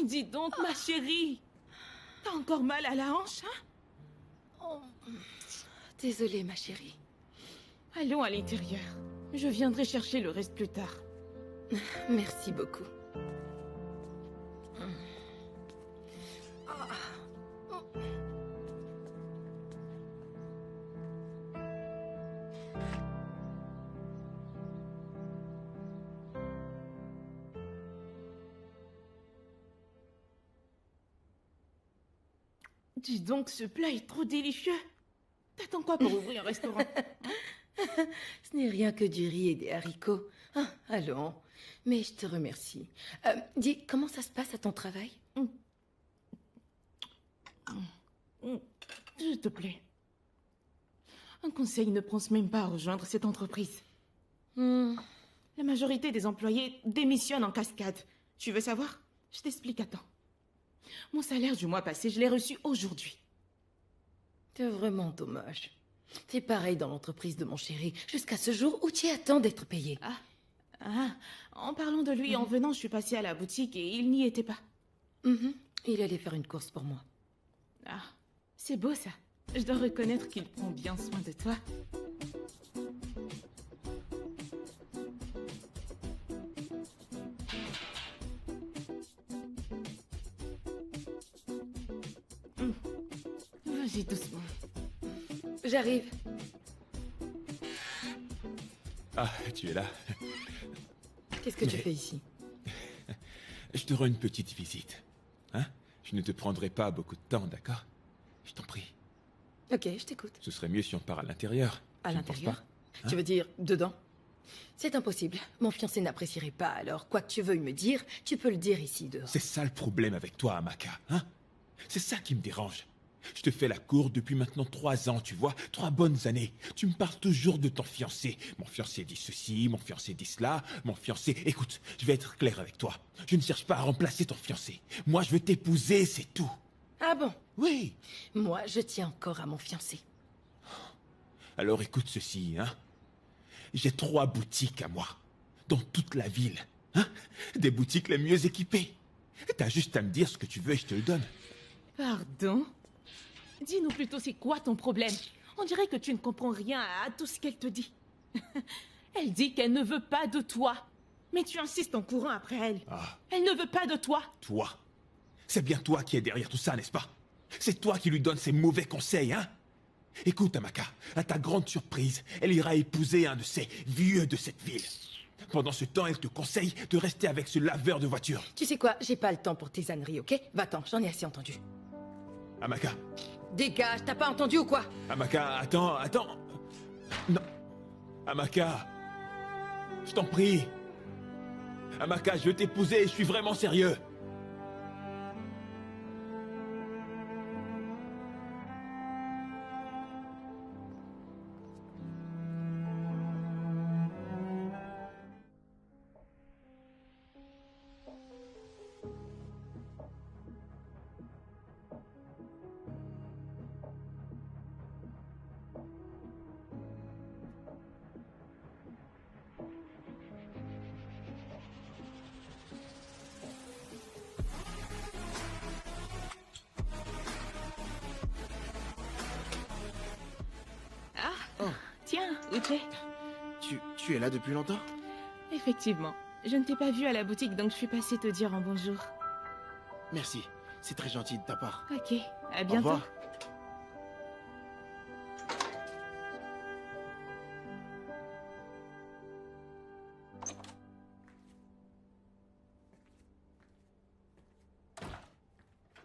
Dis donc, ma chérie. T'as encore mal à la hanche, hein? Oh. Désolée, ma chérie. Allons à l'intérieur. Je viendrai chercher le reste plus tard. Merci beaucoup. Dis donc, ce plat est trop délicieux. T'attends quoi pour ouvrir un restaurant? Ce n'est rien que du riz et des haricots. Ah, allons. Mais je te remercie. Dis, comment ça se passe à ton travail? S'il te plaît. Un conseil ne pense même pas à rejoindre cette entreprise. La majorité des employés démissionnent en cascade. Tu veux savoir? Je t'explique, attends. Mon salaire du mois passé, je l'ai reçu aujourd'hui. C'est vraiment dommage. C'est pareil dans l'entreprise de mon chéri, jusqu'à ce jour où tu attends d'être payé. En parlant de lui, en venant, je suis passée à la boutique et il n'y était pas. Il allait faire une course pour moi. Ah, c'est beau ça. Je dois reconnaître qu'il prend bien soin de toi. Vas-y doucement. J'arrive. Ah, tu es là. Qu'est-ce que tu fais ici? Je te rends une petite visite. Hein? Je ne te prendrai pas beaucoup de temps, d'accord? Je t'en prie. Ok, je t'écoute. Ce serait mieux si on part à l'intérieur. À Tu ne penses l'intérieur? pas? Hein? Tu veux dire dedans? C'est impossible. Mon fiancé n'apprécierait pas, alors quoi que tu veuilles me dire, tu peux le dire ici dehors. C'est ça le problème avec toi, Amaka, hein? C'est ça qui me dérange. Je te fais la cour depuis maintenant 3 ans, tu vois, 3 bonnes années. Tu me parles toujours de ton fiancé. Mon fiancé dit ceci, mon fiancé dit cela, mon fiancé... Écoute, je vais être clair avec toi. Je ne cherche pas à remplacer ton fiancé. Moi, je veux t'épouser, c'est tout. Ah bon? Oui. Moi, je tiens encore à mon fiancé. Alors écoute ceci, hein. J'ai 3 boutiques à moi, dans toute la ville, hein. Des boutiques les mieux équipées. T'as juste à me dire ce que tu veux et je te le donne. Pardon? Dis-nous plutôt c'est quoi ton problème? On dirait que tu ne comprends rien à tout ce qu'elle te dit. Elle dit qu'elle ne veut pas de toi. Mais tu insistes en courant après elle. Ah. Elle ne veut pas de toi. Toi. C'est bien toi qui es derrière tout ça, n'est-ce pas? C'est toi qui lui donnes ces mauvais conseils, hein? Écoute, Amaka, à ta grande surprise, elle ira épouser un de ces vieux de cette ville. Pendant ce temps, elle te conseille de rester avec ce laveur de voiture. Tu sais quoi? J'ai pas le temps pour tes âneries, ok? Va-t'en, j'en ai assez entendu. Amaka, Dégage, t'as pas entendu ou quoi? Amaka, attends. Non. Amaka. Je t'en prie. Amaka, je veux t'épouser, je suis vraiment sérieux. Tiens, Uche. Tu es là depuis longtemps? Effectivement. Je ne t'ai pas vu à la boutique, donc je suis passée te dire un bonjour. Merci, c'est très gentil de ta part. Ok, à Au bientôt. revoir.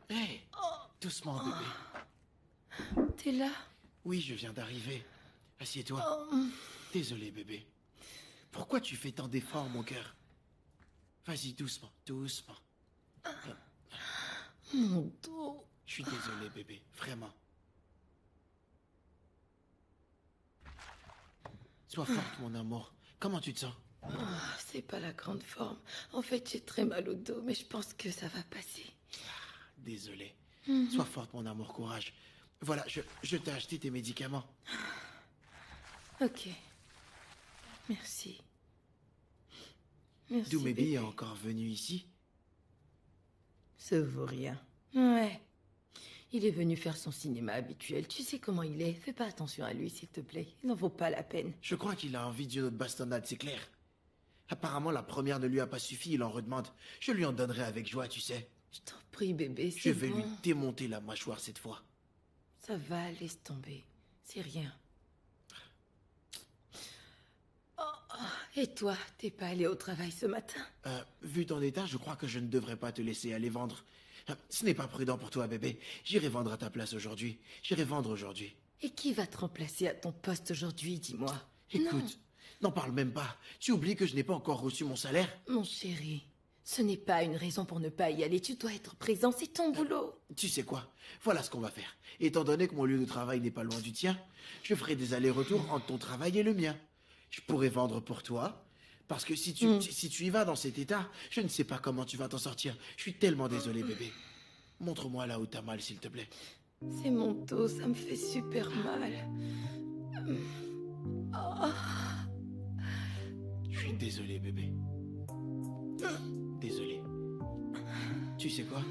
Hé, doucement, bébé. T'es là? Oui, je viens d'arriver. Assieds-toi. Oh, Désolé, bébé. Pourquoi tu fais tant d'efforts, mon cœur? Vas-y, doucement, doucement. mon dos. Je suis désolé, bébé, vraiment. Sois forte, mon amour. Comment tu te sens? C'est pas la grande forme. En fait, j'ai très mal au dos, mais je pense que ça va passer. Désolé. Sois forte, mon amour, courage. Voilà, je t'ai acheté tes médicaments. Ok. Merci. Merci, Doumébi bébé. est encore venu ici? Ça vaut rien. Ouais. Il est venu faire son cinéma habituel. Tu sais comment il est. Fais pas attention à lui, s'il te plaît. Il n'en vaut pas la peine. Je crois qu'il a envie d'une autre bastonnade, c'est clair. Apparemment, la première ne lui a pas suffi, il en redemande. Je lui en donnerai avec joie, tu sais. Je t'en prie, bébé, Je c'est vais bon. lui démonter la mâchoire cette fois. Ça va, laisse tomber. C'est rien. Et toi, t'es pas allé au travail ce matin? Vu ton état, je crois que je ne devrais pas te laisser aller vendre. Ce n'est pas prudent pour toi, bébé. J'irai vendre à ta place aujourd'hui. J'irai vendre aujourd'hui. Et qui va te remplacer à ton poste aujourd'hui, dis-moi? Écoute, n'en parle même pas. Tu oublies que je n'ai pas encore reçu mon salaire? Mon chéri, ce n'est pas une raison pour ne pas y aller. Tu dois être présent, c'est ton boulot. Tu sais quoi? Voilà ce qu'on va faire. Étant donné que mon lieu de travail n'est pas loin du tien, je ferai des allers-retours entre ton travail et le mien. Je pourrais vendre pour toi, parce que si tu y vas dans cet état, je ne sais pas comment tu vas t'en sortir. Je suis tellement désolé, bébé. Montre-moi là où t'as mal, s'il te plaît. C'est mon dos, ça me fait super mal. Je suis désolé, bébé. Désolé. Tu sais quoi?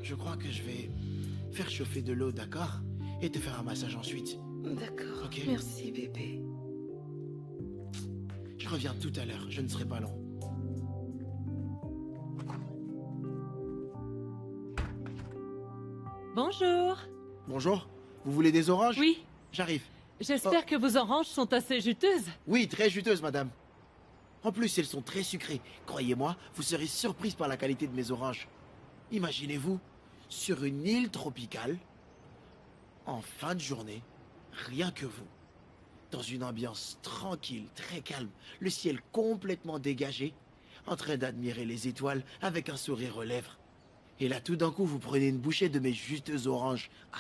Je crois que je vais faire chauffer de l'eau, d'accord? Et te faire un massage ensuite. D'accord, Ok. merci bébé. Je reviens tout à l'heure, je ne serai pas long. Bonjour. Bonjour, vous voulez des oranges? Oui, J'arrive. j'espère que vos oranges sont assez juteuses. Oui, très juteuses, madame. En plus, elles sont très sucrées. Croyez-moi, vous serez surprise par la qualité de mes oranges. Imaginez-vous, sur une île tropicale, en fin de journée, rien que vous, dans une ambiance tranquille, très calme, le ciel complètement dégagé, en train d'admirer les étoiles avec un sourire aux lèvres. Et là, tout d'un coup, vous prenez une bouchée de mes juteuses oranges. Ah,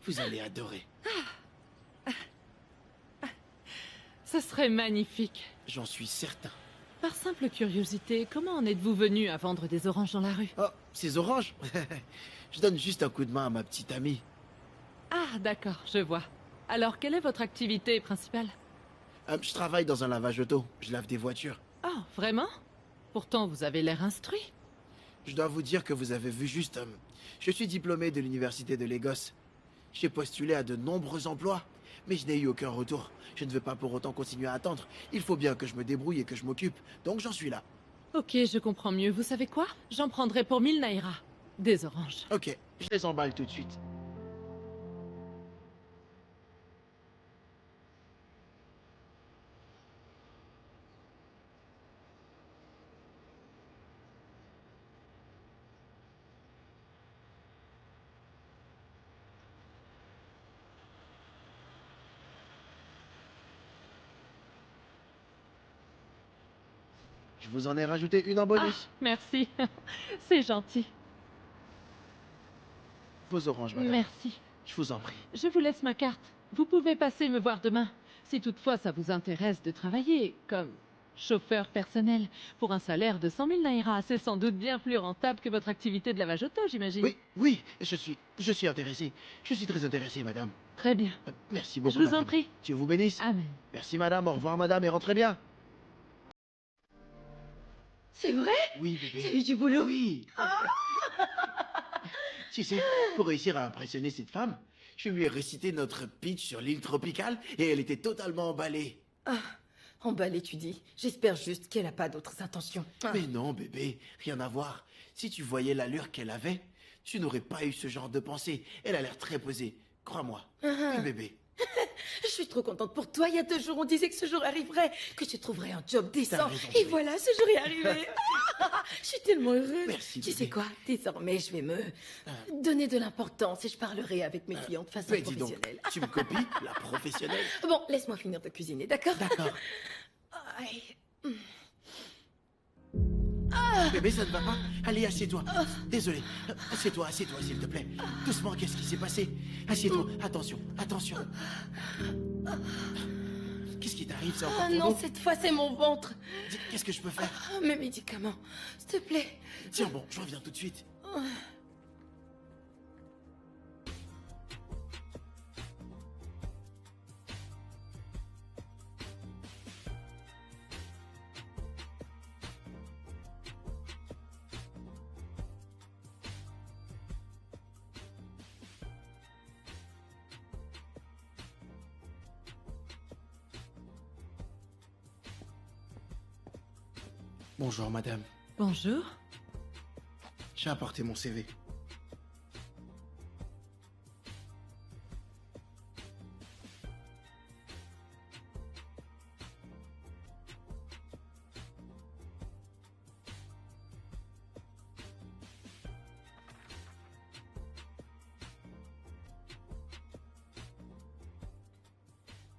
vous allez adorer. Ce serait magnifique. J'en suis certain. Par simple curiosité, comment en êtes-vous venu à vendre des oranges dans la rue? Oh, ces oranges? Je donne juste un coup de main à ma petite amie. Ah, d'accord, je vois. Alors, quelle est votre activité principale? Je travaille dans un lavage auto. Je lave des voitures. Oh, vraiment? Pourtant, vous avez l'air instruit. Je dois vous dire que vous avez vu juste... je suis diplômé de l'université de Lagos. J'ai postulé à de nombreux emplois, mais je n'ai eu aucun retour. Je ne veux pas pour autant continuer à attendre. Il faut bien que je me débrouille et que je m'occupe. Donc j'en suis là. Ok, je comprends mieux. Vous savez quoi? J'en prendrai pour 1000 naira. Des oranges. Ok, je les emballe tout de suite. Je vous en ai rajouté une en Ah, bonus. merci. C'est gentil. Vos oranges, madame. Merci. Je vous en prie. Je vous laisse ma carte. Vous pouvez passer me voir demain. Si toutefois ça vous intéresse de travailler comme chauffeur personnel pour un salaire de 100 000 naira, c'est sans doute bien plus rentable que votre activité de lavage auto, j'imagine. Oui, oui, je suis intéressé. Je suis très intéressé, madame. Très bien. Merci beaucoup, Je vous en madame. prie. Dieu vous bénisse. Amen. Merci, madame. Au revoir, madame, et rentrez bien. C'est vrai? Oui, T'as bébé. eu du boulot? Oui. Tu sais, pour réussir à impressionner cette femme, je lui ai récité notre pitch sur l'île tropicale et elle était totalement emballée. Emballé, tu dis. J'espère juste qu'elle a pas d'autres intentions. Mais non, bébé, rien à voir. Si tu voyais l'allure qu'elle avait, tu n'aurais pas eu ce genre de pensée. Elle a l'air très posée. Crois-moi. Oui, bébé. Je suis trop contente pour toi. Il y a 2 jours, on disait que ce jour arriverait, que tu trouverais un job T'as décent. raison, Et oui. voilà, ce jour est arrivé. Je suis tellement heureuse. Merci, Tu bébé. sais quoi? Désormais, je vais me donner de l'importance et je parlerai avec mes clients de façon Mais dis donc, professionnelle. tu me copies, la professionnelle. Bon, laisse-moi finir de cuisiner, d'accord? D'accord. Aïe. Bébé, ça ne va pas? Allez, assieds-toi. Désolé. Assieds-toi, s'il te plaît. Doucement, qu'est-ce qui s'est passé? Assieds-toi. Attention, attention. Qu'est-ce qui t'arrive? C'est encore Ah ton non, dos? cette fois, c'est mon ventre. Qu'est-ce que je peux faire? Ah, mes médicaments, s'il te plaît. Tiens, bon, je reviens tout de suite. Bonjour, madame. Bonjour. J'ai apporté mon CV.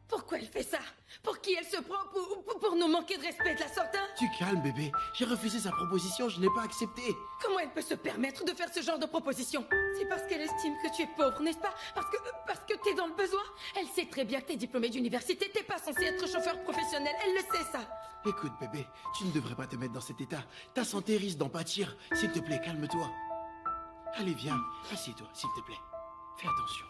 Pourquoi elle fait ça? Pour qui elle se prend? Pour nous manquer de respect de la sorte, hein? Tu calmes, bébé. J'ai refusé sa proposition, je n'ai pas accepté. Comment elle peut se permettre de faire ce genre de proposition? C'est parce qu'elle estime que tu es pauvre, n'est-ce pas? Parce que t'es dans le besoin? Elle sait très bien que t'es diplômé d'université, t'es pas censé être chauffeur professionnel, elle le sait ça. Écoute, bébé, tu ne devrais pas te mettre dans cet état. Ta santé risque d'en pâtir. S'il te plaît, calme-toi. Allez, viens, assieds-toi, s'il te plaît. Fais attention.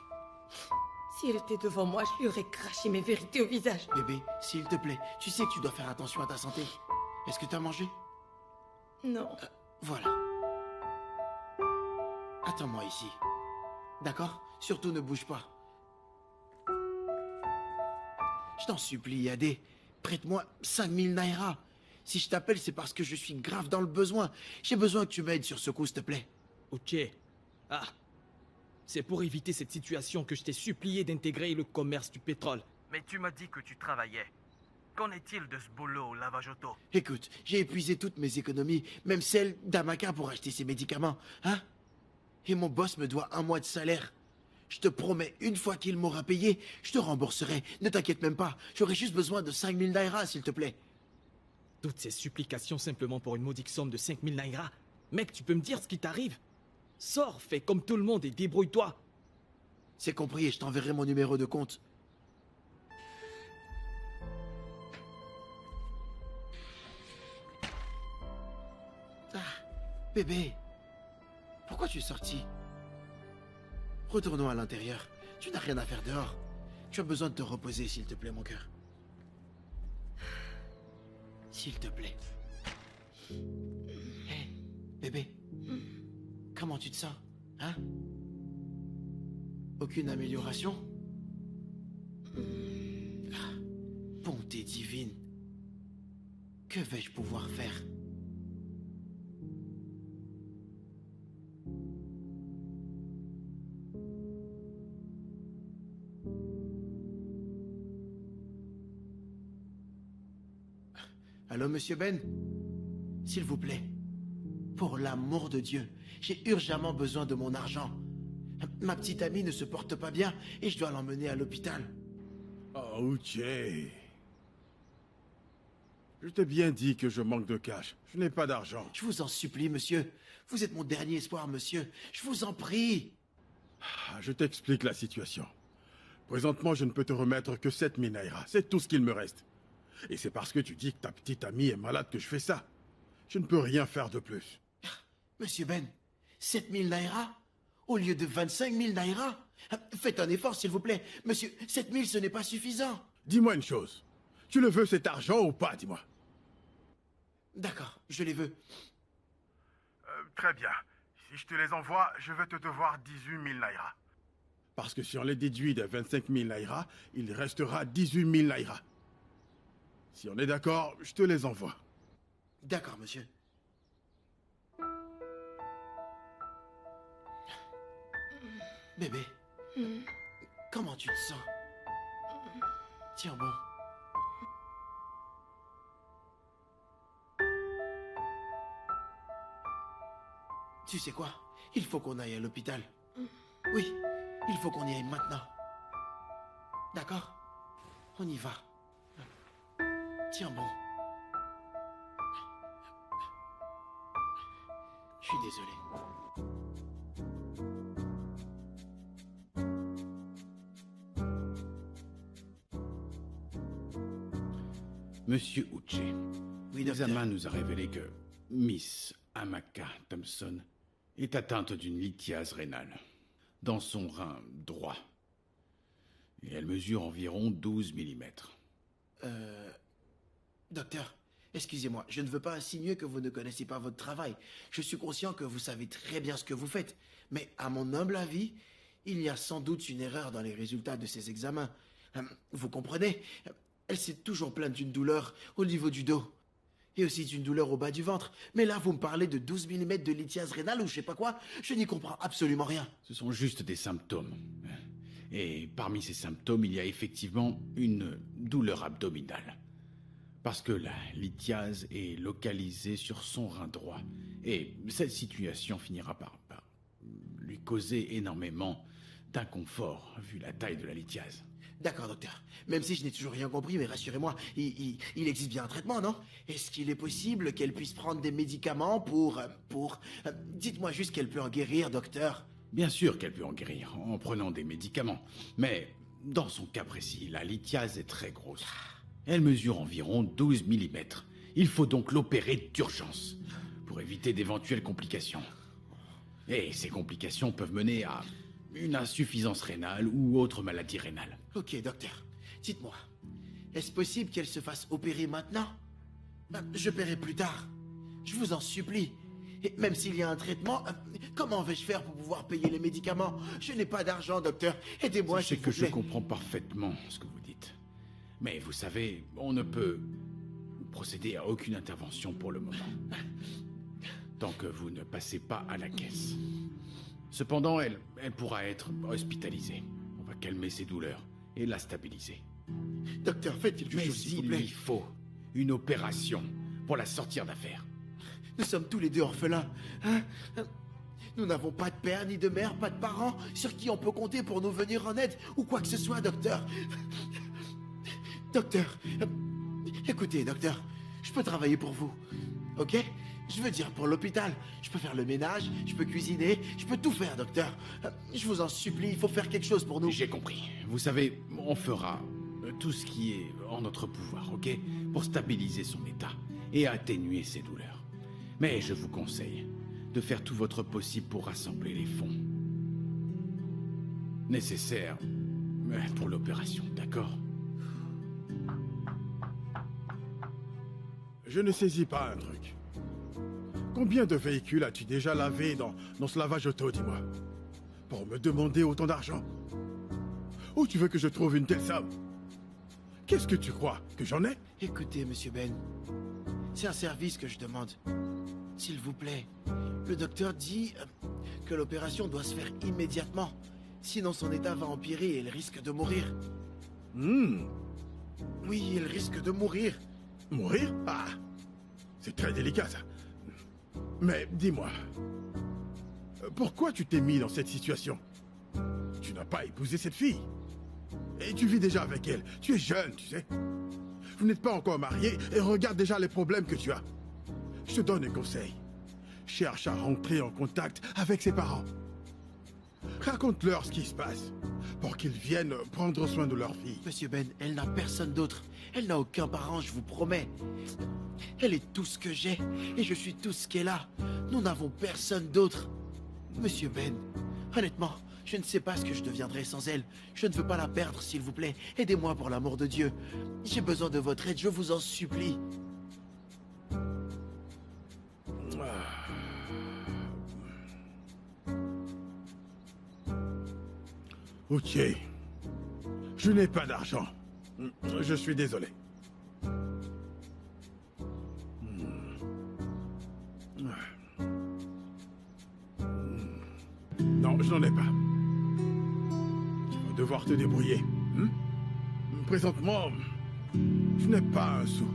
Si elle était devant moi, je lui aurais craché mes vérités au visage. Bébé, s'il te plaît, tu sais que tu dois faire attention à ta santé. Est-ce que tu as mangé? Non. Voilà. Attends-moi ici. D'accord? Surtout ne bouge pas. Je t'en supplie, Yadé. Prête-moi 5000 naira. Si je t'appelle, c'est parce que je suis grave dans le besoin. J'ai besoin que tu m'aides sur ce coup, s'il te plaît. Ok. Ah. C'est pour éviter cette situation que je t'ai supplié d'intégrer le commerce du pétrole. Mais tu m'as dit que tu travaillais. Qu'en est-il de ce boulot au lavage auto? Écoute, j'ai épuisé toutes mes économies, même celles d'Amaka pour acheter ses médicaments. Hein? Et mon boss me doit 1 mois de salaire. Je te promets, une fois qu'il m'aura payé, je te rembourserai. Ne t'inquiète même pas. J'aurai juste besoin de 5000 naira, s'il te plaît. Toutes ces supplications simplement pour une modique somme de 5000 naira. Mec, tu peux me dire ce qui t'arrive? Sors, fais comme tout le monde et débrouille-toi. C'est compris et je t'enverrai mon numéro de compte. Ah, bébé. Pourquoi tu es sorti? Retournons à l'intérieur. Tu n'as rien à faire dehors. Tu as besoin de te reposer, s'il te plaît, mon cœur. S'il te plaît. Hé, bébé. Comment tu te sens? Hein? Aucune amélioration? Ah, bonté divine. Que vais-je pouvoir faire? Allô, monsieur Ben? S'il vous plaît. Pour l'amour de Dieu, j'ai urgemment besoin de mon argent. Ma petite amie ne se porte pas bien et je dois l'emmener à l'hôpital. Oh, Uche. Je t'ai bien dit que je manque de cash. Je n'ai pas d'argent. Je vous en supplie, monsieur. Vous êtes mon dernier espoir, monsieur. Je vous en prie. Je t'explique la situation. Présentement, je ne peux te remettre que 7000 naira. C'est tout ce qu'il me reste. Et c'est parce que tu dis que ta petite amie est malade que je fais ça. Je ne peux rien faire de plus. Monsieur Ben, 7000 naira au lieu de 25 000 naira? Faites un effort, s'il vous plaît. Monsieur, 7000, ce n'est pas suffisant. Dis-moi une chose. Tu le veux cet argent ou pas, dis-moi? D'accord, je les veux. Très bien. Si je te les envoie, je vais te devoir 18 000 naira. Parce que si on les déduit des 25 000 naira, il restera 18 000 naira. Si on est d'accord, je te les envoie. D'accord, monsieur. Bébé, comment tu te sens? Tiens bon. Tu sais quoi? Il faut qu'on aille à l'hôpital. Oui, il faut qu'on y aille maintenant. D'accord? On y va. Tiens bon. Je suis désolé. Monsieur Uche, Oui, docteur. l'examen nous a révélé que Miss Amaka Thompson est atteinte d'une lithiase rénale dans son rein droit. Et elle mesure environ 12 mm. Docteur, excusez-moi, je ne veux pas insinuer que vous ne connaissez pas votre travail. Je suis conscient que vous savez très bien ce que vous faites. Mais à mon humble avis, il y a sans doute une erreur dans les résultats de ces examens. Vous comprenez? Elle s'est toujours plainte d'une douleur au niveau du dos. Et aussi d'une douleur au bas du ventre. Mais là, vous me parlez de 12 mm de lithiase rénale ou je sais pas quoi. Je n'y comprends absolument rien. Ce sont juste des symptômes. Et parmi ces symptômes, il y a effectivement une douleur abdominale. Parce que la lithiase est localisée sur son rein droit. Et cette situation finira par lui causer énormément d'inconfort, vu la taille de la lithiase. D'accord, docteur. Même si je n'ai toujours rien compris, mais rassurez-moi, il existe bien un traitement, non? Est-ce qu'il est possible qu'elle puisse prendre des médicaments pour... Dites-moi juste qu'elle peut en guérir, docteur. Bien sûr qu'elle peut en guérir, en prenant des médicaments. Mais, dans son cas précis, la lithiase est très grosse. Elle mesure environ 12 mm. Il faut donc l'opérer d'urgence, pour éviter d'éventuelles complications. Et ces complications peuvent mener à une insuffisance rénale ou autre maladie rénale. Ok, docteur. Dites-moi, est-ce possible qu'elle se fasse opérer maintenant? Je paierai plus tard. Je vous en supplie. Et même s'il y a un traitement, comment vais-je faire pour pouvoir payer les médicaments? Je n'ai pas d'argent, docteur. Aidez-moi, Sachez s'il que vous plaît. je comprends parfaitement ce que vous dites. Mais vous savez, on ne peut procéder à aucune intervention pour le moment. Tant que vous ne passez pas à la caisse. Cependant, elle pourra être hospitalisée. On va calmer ses douleurs et la stabiliser. Docteur, faites quelque Mais chose, s'il vous il plaît. lui faut une opération pour la sortir d'affaire. Nous sommes tous les deux orphelins. Hein? Nous n'avons pas de père ni de mère, pas de parents sur qui on peut compter pour nous venir en aide ou quoi que ce soit, docteur. Docteur, écoutez, docteur, je peux travailler pour vous, ok? Je veux dire pour l'hôpital. Je peux faire le ménage, je peux cuisiner, je peux tout faire, docteur. Je vous en supplie, il faut faire quelque chose pour nous. J'ai compris. Vous savez, on fera tout ce qui est en notre pouvoir, ok? Pour stabiliser son état et atténuer ses douleurs. Mais je vous conseille de faire tout votre possible pour rassembler les fonds nécessaires pour l'opération, d'accord? Je ne saisis pas un truc. Combien de véhicules as-tu déjà lavé dans ce lavage auto, dis-moi? Pour me demander autant d'argent? Où tu veux que je trouve une telle somme? Qu'est-ce que tu crois? Que j'en ai? Écoutez, monsieur Ben, c'est un service que je demande. S'il vous plaît, le docteur dit que l'opération doit se faire immédiatement. Sinon, son état va empirer et elle risque de mourir. Oui, elle risque de mourir. Mourir? Ah, c'est très délicat, ça. Mais dis-moi, pourquoi tu t'es mis dans cette situation? Tu n'as pas épousé cette fille. Et tu vis déjà avec elle. Tu es jeune, tu sais. Vous n'êtes pas encore mariés et regarde déjà les problèmes que tu as. Je te donne un conseil. Cherche à rentrer en contact avec ses parents. Raconte-leur ce qui se passe pour qu'ils viennent prendre soin de leur fille. Monsieur Ben, elle n'a personne d'autre. Elle n'a aucun parent, je vous promets. Elle est tout ce que j'ai et je suis tout ce qu'elle a. Nous n'avons personne d'autre. Monsieur Ben, honnêtement, je ne sais pas ce que je deviendrai sans elle. Je ne veux pas la perdre, s'il vous plaît. Aidez-moi pour l'amour de Dieu. J'ai besoin de votre aide, je vous en supplie. Ok. Je n'ai pas d'argent. Je suis désolé. Non, je n'en ai pas. Tu vas devoir te débrouiller. Présentement, je n'ai pas un sou.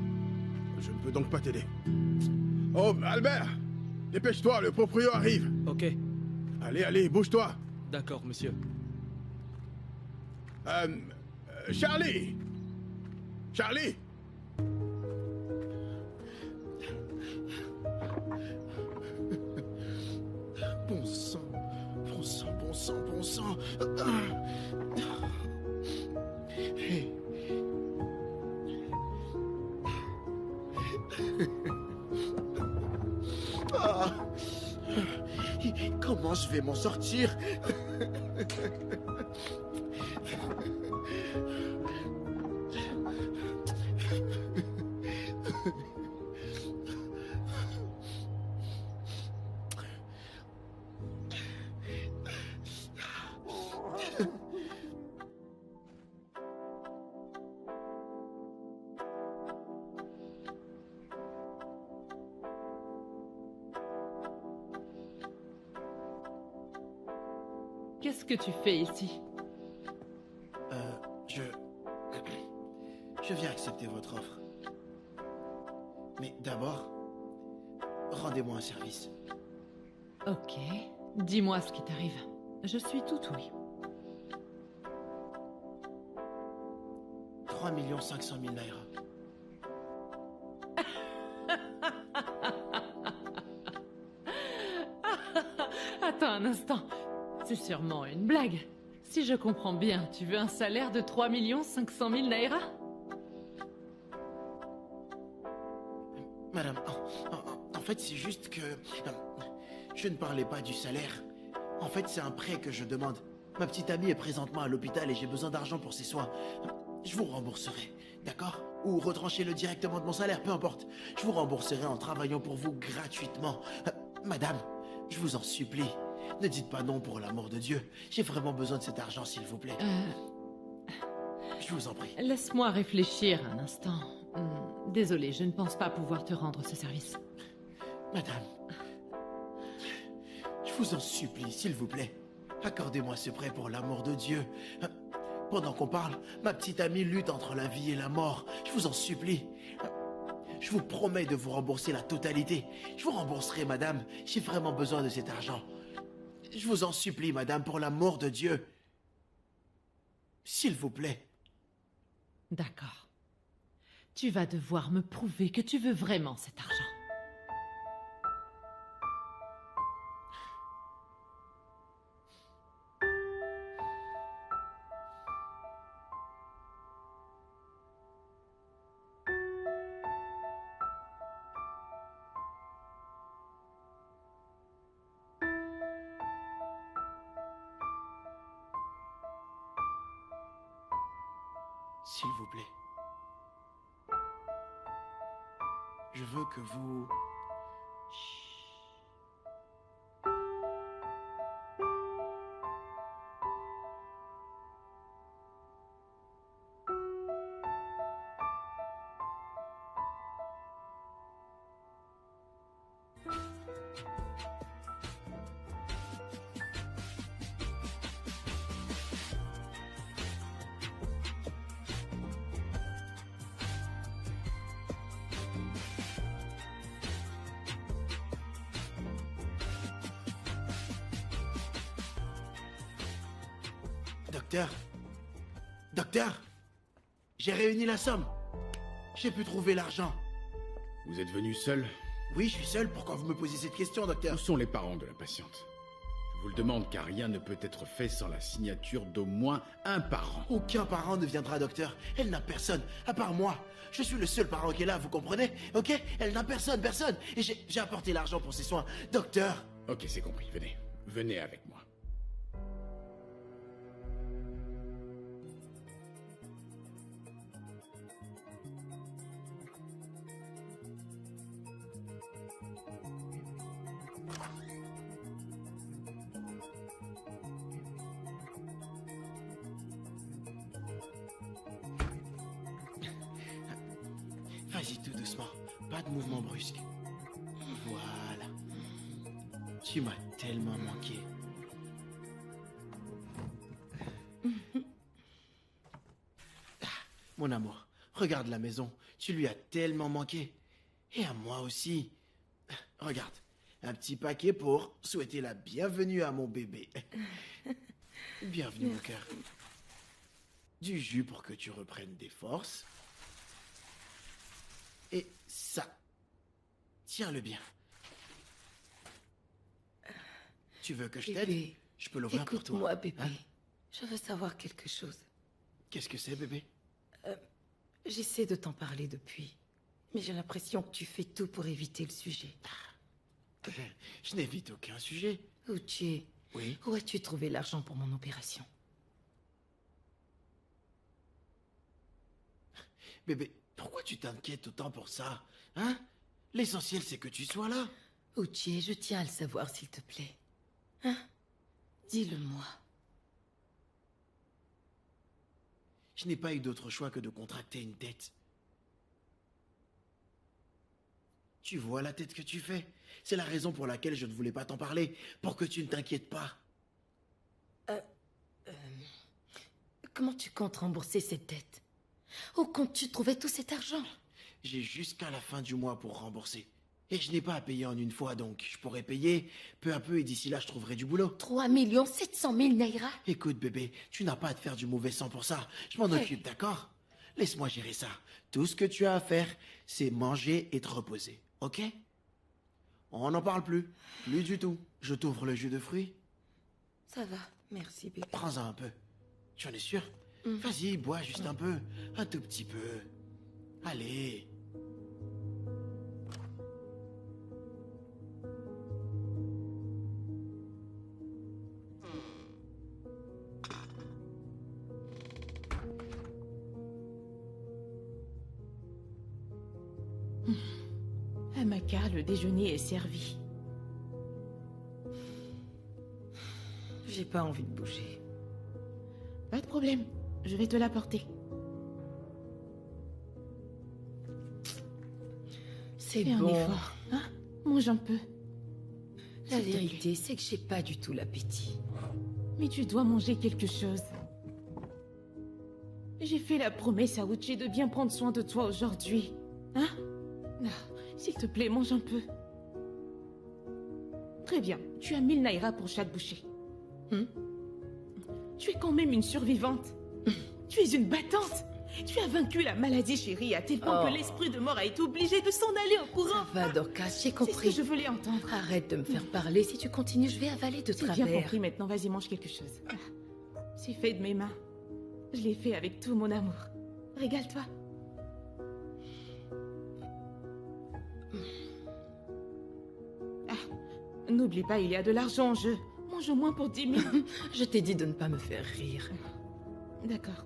Je ne peux donc pas t'aider. Oh, Albert! Dépêche-toi, le proprio arrive. Ok, Allez, allez, bouge-toi. d'accord, monsieur. Charlie! Charlie! Bon sang, bon sang, bon sang, bon sang. Hey. Ah. Comment je vais m'en sortir? qu'est-ce que tu fais ici? Je... Je viens accepter votre offre. Mais d'abord, rendez-moi un service. Ok, dis-moi ce qui t'arrive. Je suis tout oui. 3 500 000 naira. Attends un instant, c'est sûrement une blague. Si je comprends bien, tu veux un salaire de 3 500 000 naira? Madame, en fait, c'est juste que... je ne parlais pas du salaire. En fait, c'est un prêt que je demande. Ma petite amie est présentement à l'hôpital et j'ai besoin d'argent pour ses soins. Je vous rembourserai, d'accord? Ou retranchez-le directement de mon salaire, peu importe. Je vous rembourserai en travaillant pour vous gratuitement. Madame, je vous en supplie. Ne dites pas non pour l'amour de Dieu. J'ai vraiment besoin de cet argent, s'il vous plaît. Je vous en prie. Laisse-moi réfléchir un instant. Désolée, je ne pense pas pouvoir te rendre ce service. Madame, je vous en supplie, s'il vous plaît. Accordez-moi ce prêt pour l'amour de Dieu. Pendant qu'on parle, ma petite amie lutte entre la vie et la mort. Je vous en supplie. Je vous promets de vous rembourser la totalité. Je vous rembourserai, madame. J'ai vraiment besoin de cet argent. Je vous en supplie, madame, pour l'amour de Dieu. S'il vous plaît. D'accord. Tu vas devoir me prouver que tu veux vraiment cet argent. S'il vous plaît. Je veux que vous... Docteur? Docteur? J'ai réuni la somme. J'ai pu trouver l'argent. Vous êtes venu seul? Oui, je suis seul. Pourquoi vous me posez cette question, docteur? Où sont les parents de la patiente? Je vous le demande car rien ne peut être fait sans la signature d'au moins un parent. Aucun parent ne viendra, docteur. Elle n'a personne, à part moi. Je suis le seul parent qui est là, vous comprenez? Ok? Elle n'a personne, personne. Et j'ai apporté l'argent pour ses soins. Docteur! Ok, c'est compris. Venez. Venez avec moi. Vas-y, tout doucement. Pas de mouvement brusque. Voilà. Tu m'as tellement manqué. Ah, mon amour, regarde la maison. Tu lui as tellement manqué. Et à moi aussi. Regarde, un petit paquet pour souhaiter la bienvenue à mon bébé. Bienvenue, mon cœur. Du jus pour que tu reprennes des forces. Et ça. Tiens-le bien. Tu veux que je t'aide? Bébé, Je peux l'ouvrir pour toi. écoute-moi, bébé. Hein? Je veux savoir quelque chose. Qu'est-ce que c'est, bébé? J'essaie de t'en parler depuis, mais j'ai l'impression que tu fais tout pour éviter le sujet. Je n'évite aucun sujet. Uche, Oui? où as-tu trouvé l'argent pour mon opération? Bébé, pourquoi tu t'inquiètes autant pour ça? Hein? L'essentiel, c'est que tu sois là. Uche, je tiens à le savoir, s'il te plaît. Hein? Dis-le-moi. Je n'ai pas eu d'autre choix que de contracter une dette. Tu vois la tête que tu fais? C'est la raison pour laquelle je ne voulais pas t'en parler, pour que tu ne t'inquiètes pas. Comment tu comptes rembourser cette dette? Où comptes-tu trouver tout cet argent? J'ai jusqu'à la fin du mois pour rembourser. Et je n'ai pas à payer en une fois, donc je pourrais payer peu à peu et d'ici là, je trouverai du boulot. 3 700 000 naira? Écoute, bébé, tu n'as pas à te faire du mauvais sang pour ça. Je m'en occupe, d'accord? Laisse-moi gérer ça. Tout ce que tu as à faire, c'est manger et te reposer, ok? On n'en parle plus. Plus du tout. Je t'ouvre le jus de fruits. Ça va, merci bébé. Prends-en un peu. Tu en es sûr? Vas-y, bois juste un peu. Un tout petit peu. Allez. Amaka, le déjeuner est servi. J'ai pas envie de bouger. Pas de problème, je vais te l'apporter. C'est Fais un bon. effort, hein? Mange un peu. La S'il te plaît. vérité, c'est que j'ai pas du tout l'appétit. Mais tu dois manger quelque chose. J'ai fait la promesse à Uchi de bien prendre soin de toi aujourd'hui. Hein? S'il te plaît, mange un peu. Très bien, tu as 1000 naira pour chaque bouchée. Tu es quand même une survivante. Tu es une battante. Tu as vaincu la maladie, chérie, à tel point que l'esprit de mort a été obligé de s'en aller en courant. Ça va, Dorcas, j'ai C'est ce compris. que je voulais entendre. Arrête de me faire parler. Si tu continues, je vais avaler de J'ai travers. bien compris, maintenant vas-y, mange quelque chose. C'est fait de mes mains. Je l'ai fait avec tout mon amour. Régale-toi. N'oublie pas, il y a de l'argent en jeu. Mange au moins pour 10 000. Je t'ai dit de ne pas me faire rire. D'accord.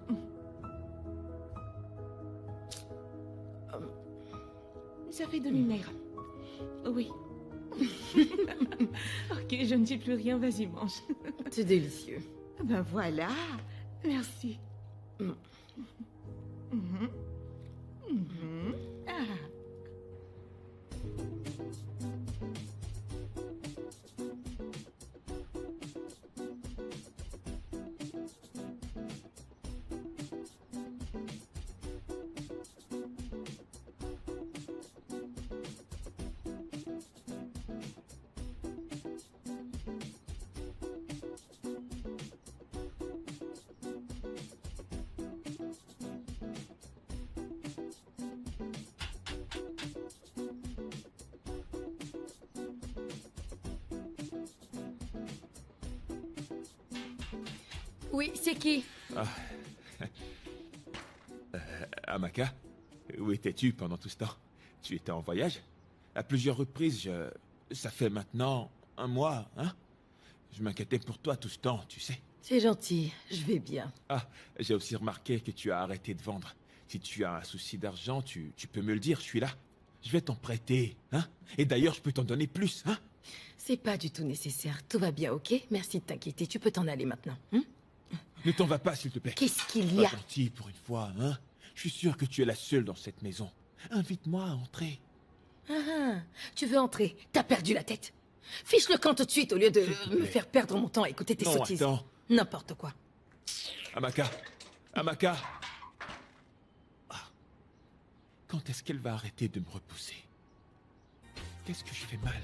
Ça fait 2000 naira. Oui. Ok, je ne dis plus rien, vas-y, mange. C'est délicieux. Ben voilà. Merci. Ah. Oui, c'est qui? Amaka, où étais-tu pendant tout ce temps? Tu étais en voyage? À plusieurs reprises, ça fait maintenant un mois, hein? Je m'inquiétais pour toi tout ce temps, tu sais. C'est gentil, je vais bien. Ah, j'ai aussi remarqué que tu as arrêté de vendre. Si tu as un souci d'argent, tu peux me le dire, je suis là. Je vais t'en prêter, hein? Et d'ailleurs, je peux t'en donner plus, hein? C'est pas du tout nécessaire. Tout va bien, ok? Merci de t'inquiéter. Tu peux t'en aller maintenant. Ne t'en va pas, s'il te plaît. Qu'est-ce qu'il y Sois a? gentil pour une fois, hein? Je suis sûr que tu es la seule dans cette maison. Invite-moi à entrer. Tu veux entrer? T'as perdu la tête. Fiche le camp tout de suite au lieu de S'il te me plaît. faire perdre mon temps à écouter tes Non, sottises. attends. N'importe quoi. Amaka! Amaka! Ah. Quand est-ce qu'elle va arrêter de me repousser? Qu'est-ce que je fais mal?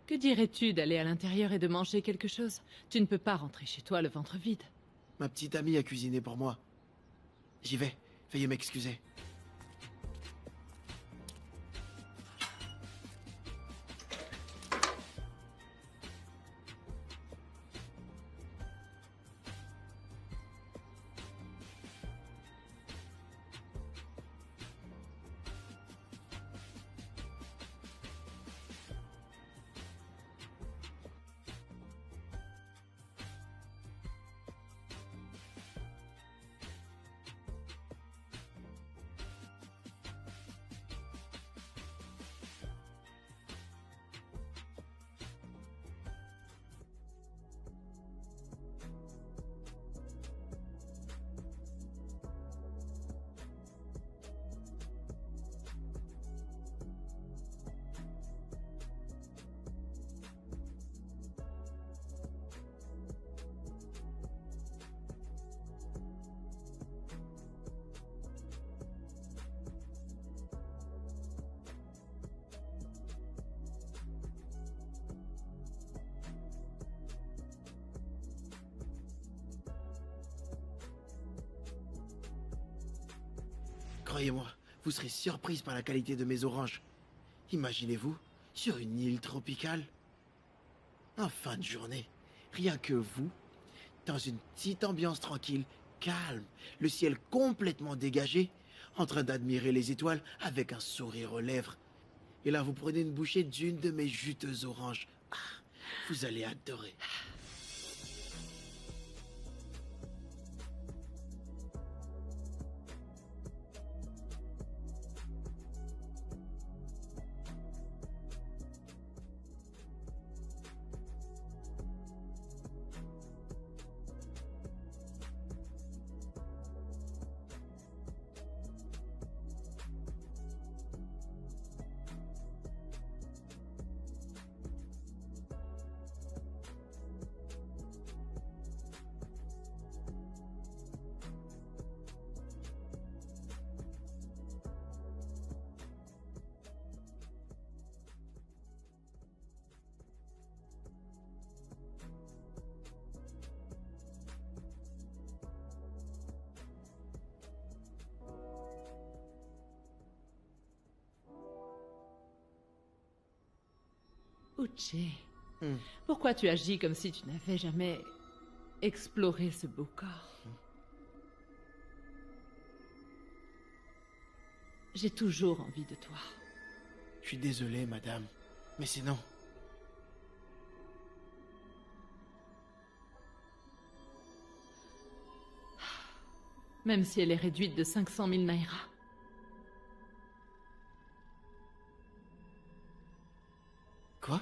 Que dirais-tu d'aller à l'intérieur et de manger quelque chose? Tu ne peux pas rentrer chez toi le ventre vide. Ma petite amie a cuisiné pour moi. J'y vais. Veuillez m'excuser. Croyez-moi, vous serez surprise par la qualité de mes oranges. Imaginez-vous, sur une île tropicale, en fin de journée, rien que vous, dans une petite ambiance tranquille, calme, le ciel complètement dégagé, en train d'admirer les étoiles avec un sourire aux lèvres. Et là, vous prenez une bouchée d'une de mes juteuses oranges. Ah, vous allez adorer. Uche, pourquoi tu agis comme si tu n'avais jamais exploré ce beau corps? J'ai toujours envie de toi. Je suis désolé, madame, mais c'est non. Même si elle est réduite de 500 000 naira. Quoi?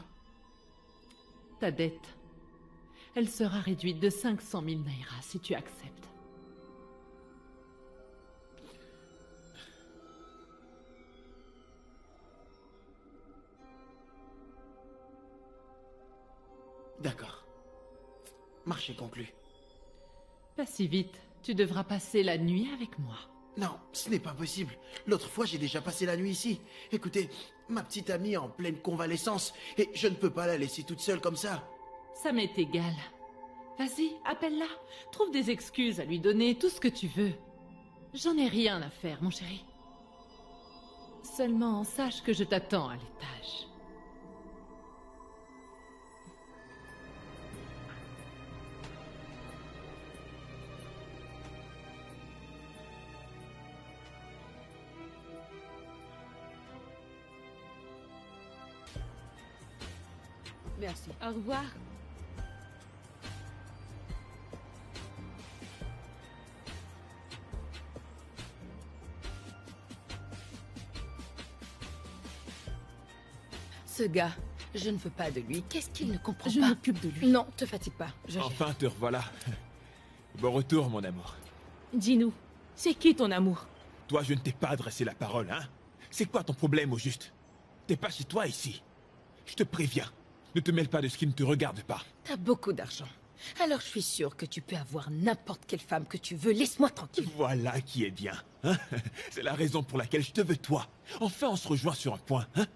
Ta dette. Elle sera réduite de 500 000 naira si tu acceptes. D'accord. Marché conclu. Pas si vite. Tu devras passer la nuit avec moi. Non, ce n'est pas possible. L'autre fois, j'ai déjà passé la nuit ici. Écoutez, ma petite amie est en pleine convalescence et je ne peux pas la laisser toute seule comme ça. Ça m'est égal. Vas-y, appelle-la. Trouve des excuses à lui donner, tout ce que tu veux. J'en ai rien à faire, mon chéri. Seulement, sache que je t'attends à l'étage. Merci. Au revoir. Ce gars, je ne veux pas de lui. Qu'est-ce qu'il ne comprend Je pas? m'occupe de lui. Non, te fatigue pas. Je gère. Enfin, te revoilà. Bon retour, mon amour. Dis-nous, c'est qui ton amour? Toi, je ne t'ai pas adressé la parole, hein? C'est quoi ton problème, au juste? T'es pas chez toi, ici. Je te préviens. Ne te mêle pas de ce qui ne te regarde pas. T'as beaucoup d'argent. Alors je suis sûre que tu peux avoir n'importe quelle femme que tu veux. Laisse-moi tranquille. Voilà qui est bien, hein? C'est la raison pour laquelle je te veux, toi. Enfin, on se rejoint sur un point, hein?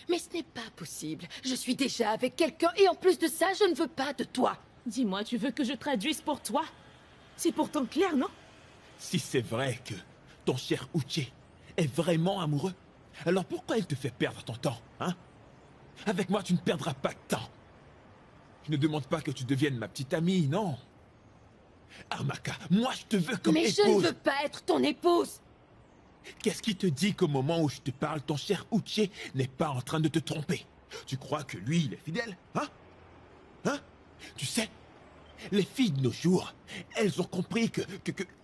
Mais ce n'est pas possible. Je suis déjà avec quelqu'un et en plus de ça, je ne veux pas de toi. Dis-moi, tu veux que je traduise pour toi? C'est pourtant clair, non? Si c'est vrai que ton cher Uche est vraiment amoureux, alors pourquoi il te fait perdre ton temps, hein? Avec moi, tu ne perdras pas de temps. Je ne demande pas que tu deviennes ma petite amie, non. Amaka, moi je te veux comme Mais épouse. je ne veux pas être ton épouse. Qu'est-ce qui te dit qu'au moment où je te parle, ton cher Uche n'est pas en train de te tromper? Tu crois que lui, il est fidèle, hein? Hein? Tu sais, les filles de nos jours, elles ont compris que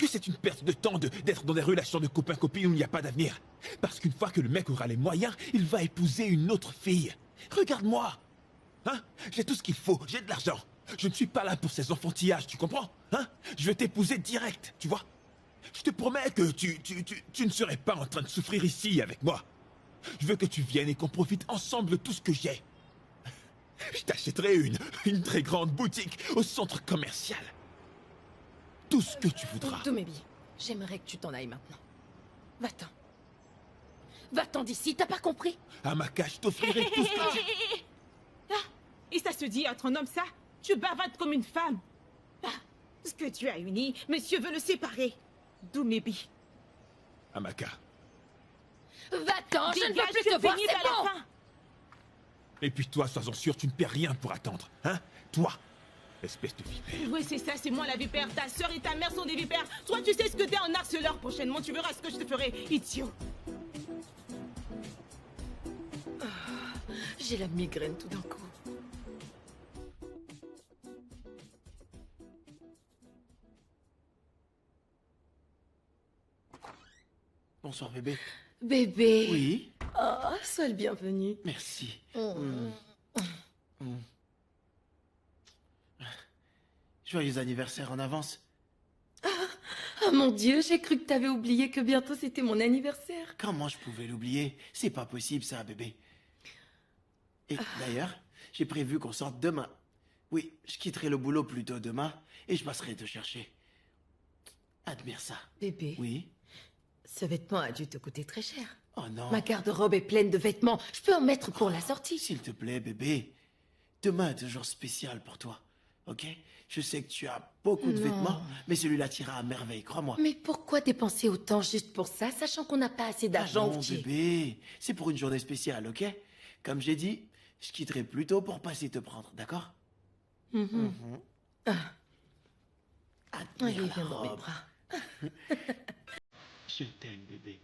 c'est une perte de temps d'être dans des relations de copain-copine où il n'y a pas d'avenir. Parce qu'une fois que le mec aura les moyens, il va épouser une autre fille. Regarde-moi! Hein? J'ai tout ce qu'il faut, j'ai de l'argent. Je ne suis pas là pour ces enfantillages, tu comprends? Hein? Je vais t'épouser direct, tu vois? Je te promets que tu ne serais pas en train de souffrir ici avec moi. Je veux que tu viennes et qu'on profite ensemble de tout ce que j'ai. Je t'achèterai une très grande boutique au centre commercial. Tout ce que tu voudras. Doumébi, j'aimerais que tu t'en ailles maintenant. Va-t'en. Va-t'en d'ici, t'as pas compris? Amaka, je t'offrirai tout ce que tu... Ah, et ça se dit être un homme, ça? Tu bavardes comme une femme. Ah, ce que tu as uni, monsieur veut le séparer. Doumébi. Amaka. Va-t'en, je ne veux Dégage, plus c'est te voir, fini c'est vers la bon. fin. Et puis toi, sois-en sûr, tu ne perds rien pour attendre. Hein? Toi, espèce de vipère. Oui, c'est ça, c'est moi la vipère. Ta sœur et ta mère sont des vipères. Toi, tu sais ce que t'es en harceleur. Prochainement, tu verras ce que je te ferai, idiot. J'ai la migraine tout d'un coup. Bonsoir, bébé. Bébé. Oui, Oh, sois le bienvenu. merci. Joyeux anniversaire en avance. Oh mon Dieu, j'ai cru que t'avais oublié que bientôt c'était mon anniversaire. Comment je pouvais l'oublier? C'est pas possible, ça, bébé. Et d'ailleurs, j'ai prévu qu'on sorte demain. Oui, je quitterai le boulot plus tôt demain et je passerai te chercher. Admire ça. Bébé, Oui? ce vêtement a dû te coûter très cher. Oh non. Ma garde-robe est pleine de vêtements. Je peux en mettre pour la sortie. S'il te plaît, bébé. Demain est un jour spécial pour toi. Ok? Je sais que tu as beaucoup de Non. vêtements, mais celui-là t'ira à merveille, crois-moi. Mais pourquoi dépenser autant juste pour ça, sachant qu'on n'a pas assez d'argent Non, au petit? bébé. C'est pour une journée spéciale, ok? Comme j'ai dit, je quitterai plus tôt pour passer te prendre, d'accord? Mhm. Ah, Admire allez, la viens dans mes robe. bras. Je t'aime, bébé.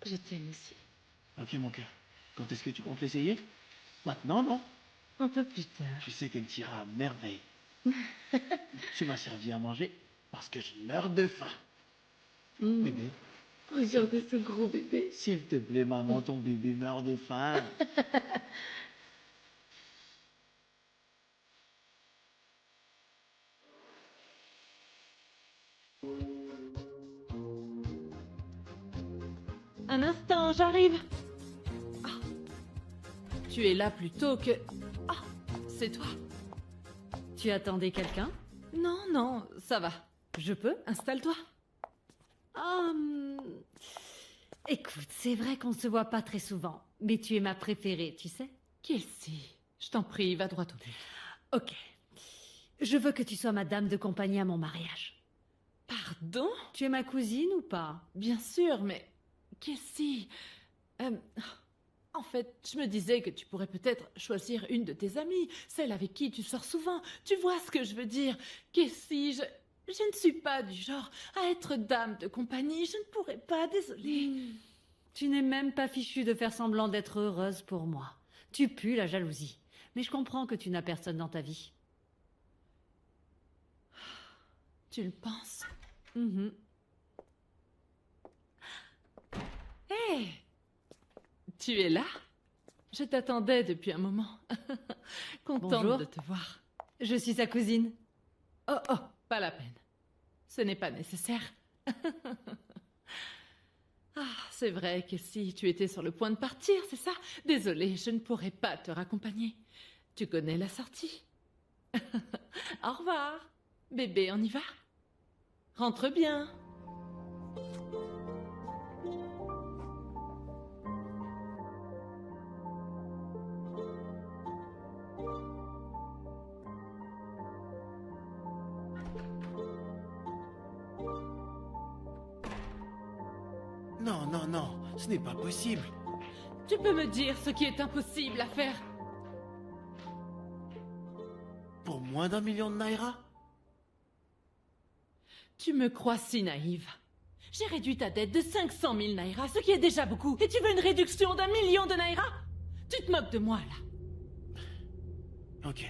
Je t'aime aussi. Ok, mon cœur. Quand est-ce que tu comptes l'essayer? Maintenant, non? Un peu plus tard. Tu sais qu'elle t'ira à merveille. Tu m'as servi à manger parce que je meurs de faim. Bébé, Regardez ce gros bébé. s'il te plaît, maman, ton bébé meurt de faim. Un instant, j'arrive. Ah. Tu es là plus tôt que... Ah, c'est toi. Tu attendais quelqu'un? Non, non, ça va. Je peux? Installe-toi. Écoute, c'est vrai qu'on se voit pas très souvent, mais tu es ma préférée, tu sais? Kelsey, je t'en prie, va droit au but. Ok. Je veux que tu sois ma dame de compagnie à mon mariage. Pardon? Tu es ma cousine ou pas? Bien sûr, mais... Kelsey... En fait, je me disais que tu pourrais peut-être choisir une de tes amies, celle avec qui tu sors souvent. Tu vois ce que je veux dire? Kelsey, je ne suis pas du genre à être dame de compagnie. Je ne pourrais pas, désolée. Tu n'es même pas fichue de faire semblant d'être heureuse pour moi. Tu pues la jalousie. Mais je comprends que tu n'as personne dans ta vie. Tu le penses? Mhm. Hé! Tu es là? Je t'attendais depuis un moment. Contente Bonjour. de te voir. Je suis sa cousine. Oh, oh, pas la peine. Ce n'est pas nécessaire. Ah, c'est vrai que si tu étais sur le point de partir, c'est ça? Désolée, je ne pourrais pas te raccompagner. Tu connais la sortie. Au revoir. Bébé, on y va? Rentre bien. Non, non, non, ce n'est pas possible. Tu peux me dire ce qui est impossible à faire? Pour moins d'1 million de naira? Tu me crois si naïve. J'ai réduit ta dette de 500 000 naira, ce qui est déjà beaucoup. Et tu veux une réduction d'1 million de naira? Tu te moques de moi, là. Ok,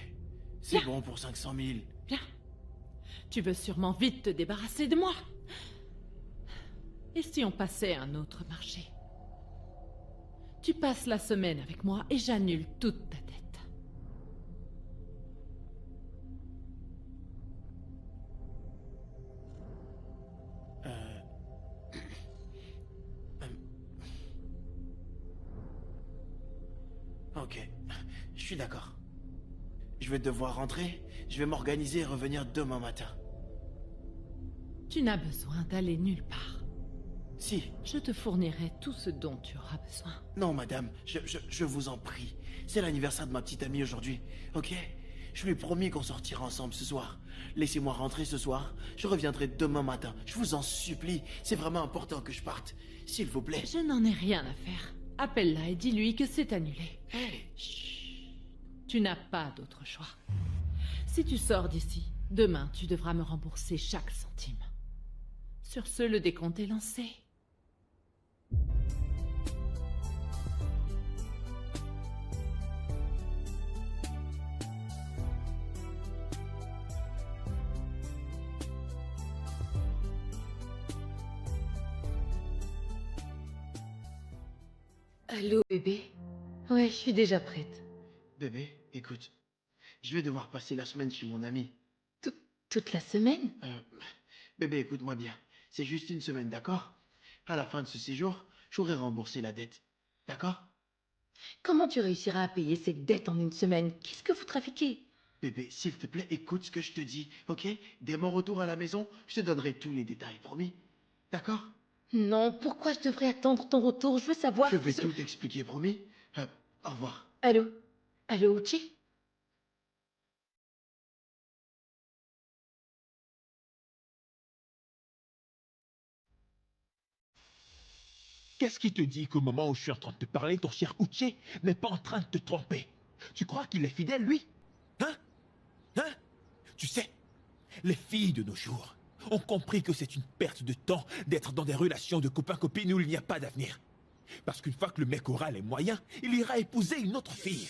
c'est Bien. bon pour 500 000. Bien. Tu veux sûrement vite te débarrasser de moi. Et si on passait à un autre marché? Tu passes la semaine avec moi et j'annule toute ta dette. Ok, je suis d'accord. Je vais devoir rentrer, je vais m'organiser et revenir demain matin. Tu n'as besoin d'aller nulle part. Si, Je te fournirai tout ce dont tu auras besoin. non madame, je vous en prie. C'est l'anniversaire de ma petite amie aujourd'hui, ok? Je lui ai promis qu'on sortira ensemble ce soir. Laissez-moi rentrer ce soir. Je reviendrai demain matin. Je vous en supplie. C'est vraiment important que je parte. S'il vous plaît. Je n'en ai rien à faire. Appelle-la et dis-lui que c'est annulé. Hey. Chut. Tu n'as pas d'autre choix. Si tu sors d'ici, demain tu devras me rembourser chaque centime. Sur ce, le décompte est lancé. Allô, bébé? Ouais, je suis déjà prête. Bébé, écoute. Je vais devoir passer la semaine chez mon ami. Toute la semaine? Bébé, écoute-moi bien. C'est juste une semaine, d'accord? À la fin de ce séjour, j'aurai remboursé la dette. D'accord? Comment tu réussiras à payer cette dette en une semaine? Qu'est-ce que vous trafiquez? Bébé, s'il te plaît, écoute ce que je te dis, ok? Dès mon retour à la maison, je te donnerai tous les détails, promis? D'accord? Non, pourquoi je devrais attendre ton retour? Je veux savoir... Je vais tout expliquer, promis? Au revoir. Allô? Allô, Uchi? Qu'est-ce qui te dit qu'au moment où je suis en train de te parler, ton cher Uche n'est pas en train de te tromper? Tu crois qu'il est fidèle, lui? Hein? Hein? Tu sais, les filles de nos jours ont compris que c'est une perte de temps d'être dans des relations de copain-copine où il n'y a pas d'avenir. Parce qu'une fois que le mec aura les moyens, il ira épouser une autre fille.